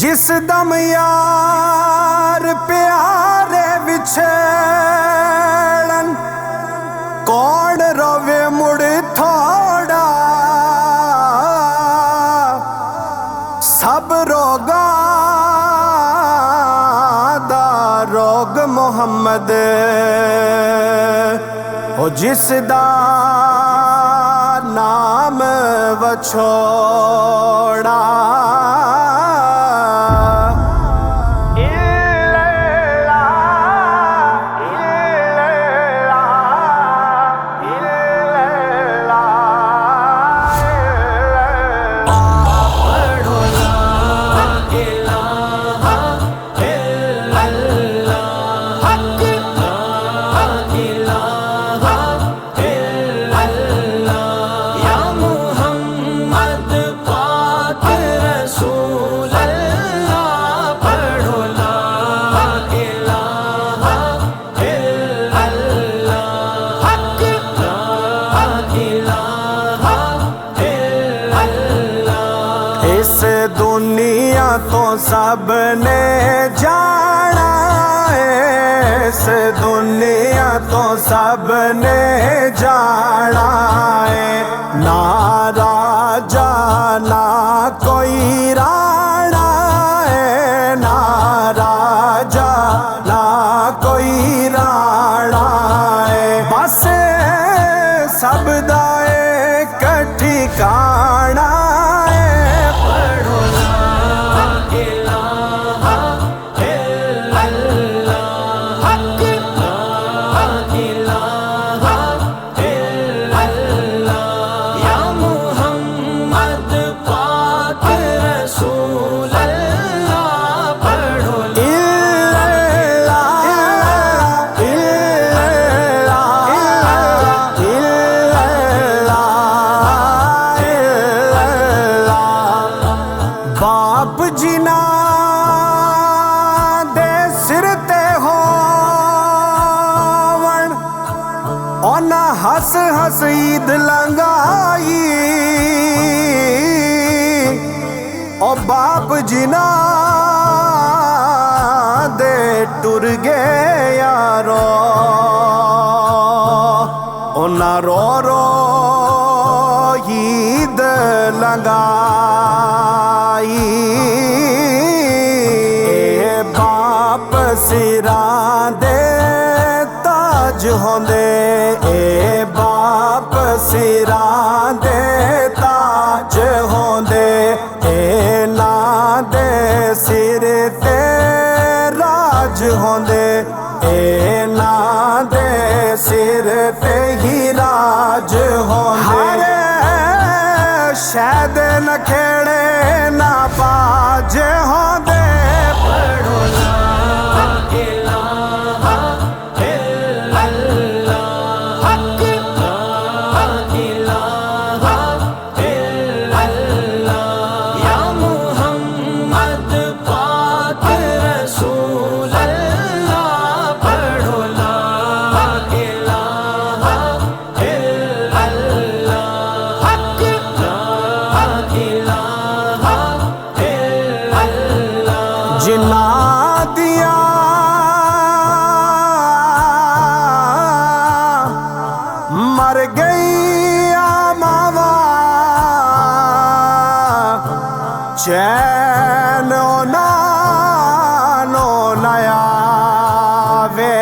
जिस दम यार प्यारे विछड़न कौन रोवे मुड़ थोड़ा सब रोगा दा रोग मोहम्मद ओ जिस दा नाम वछोड़ा दुनिया तो सबने जाना है, इस दुनिया तो सबने जाना है। ना राजा ना कोई राणा है, ना राजा ना कोई राणा है। बस सब दा एक ठिकाना बाप जिना दे सिर ते होवण ओना हस हस ईद लंगाई ओ बाप जिना दे टुर गए यारो ओना रो रो ईद लंगाई। बाप सिरां दे ताज होंदे, ए बाप सिरां दे ताज होंदे, ए ना दे सिर ते राज होंदे, ए ना दे सिर ते ही राज होंदे। शायद न खेड़े ना बाज होंदे, पढ़ो ला इलाहा इल्लल्लाह हक ला इलाहा इल्लल्लाह या मुहम्मद पाक रसूल अल्लाह। पढ़ो ला इलाहा इल्लल्लाह हक जिन्ना दिया मर गई मावा चैन नो नया वे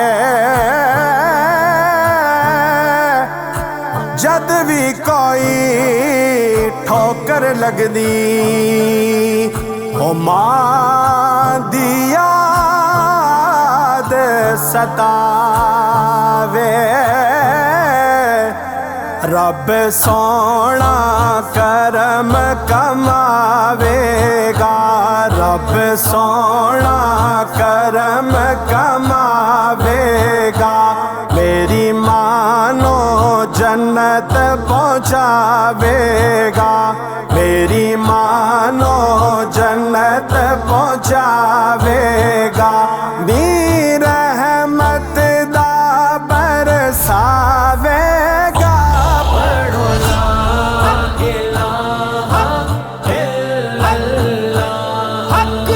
जद भी कोई ठोकर लगदी ओ मां दी याद सतावे। रब सोना करम कमावेगा, रब सोना करम कमावेगा। मेरी मानो जन्नत पहुँचावेगा, मेरी मानो जन्नत पहुँचावेगा। मीर रहमत दा बरसावेगा। पढ़ो ला इलाहा इल्लल्लाह हक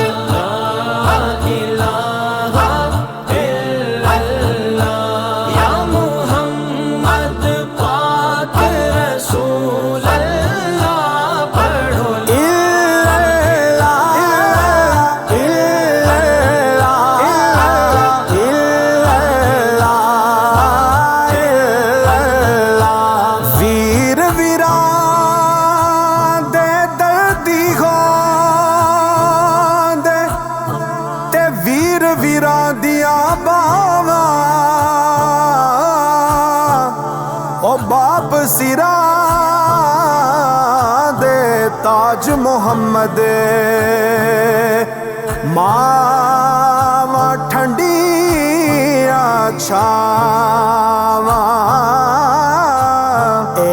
ताज मुहम्मद मावा ठंडिया छावा ए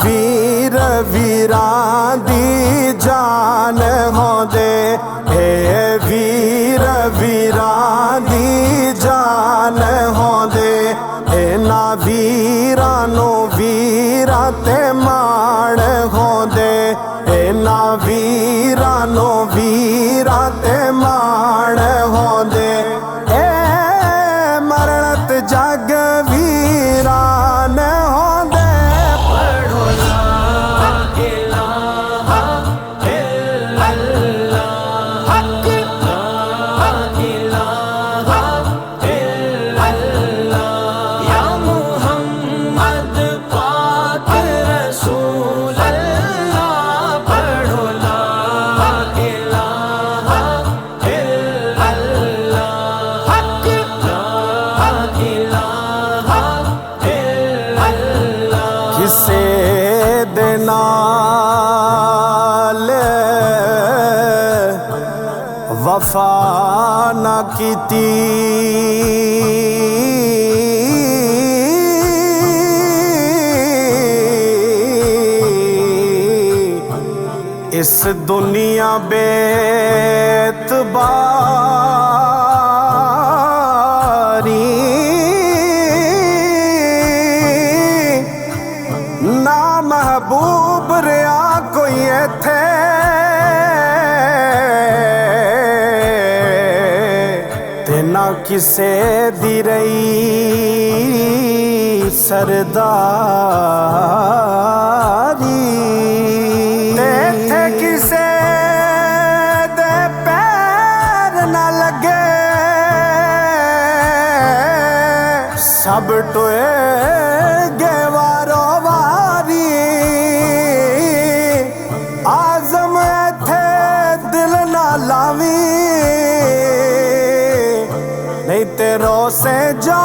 वीर वीरां दी जान होंदे ए वीर वीरां दी जान होंदे इना वीरां नू वीरां ते मान होंदे इना वीरां नू वीरां ते मान होंदे ए मरणत जग वीरान होंदे पढ़ो ला इलाहा इल्लल्लाह हक ला इलाहा इल्लल्लाह या मुहम्मद पाक रसूल अल्लाह पढ़ो ला इलाहा इल्लल्लाह हक ला इलाहा इल्लल्लाह किसे दे नाल वफा ना कीती इस दुनिया बेतबारी ना महबूब रहा कोई इत्थे ते ना किसे दी रही सरदारी ते इत्थे किसे दे पैर ना लगे सब टोए गे वारो वारी आजम इत्थे दिल ना लावी नहीं ते रोसे जा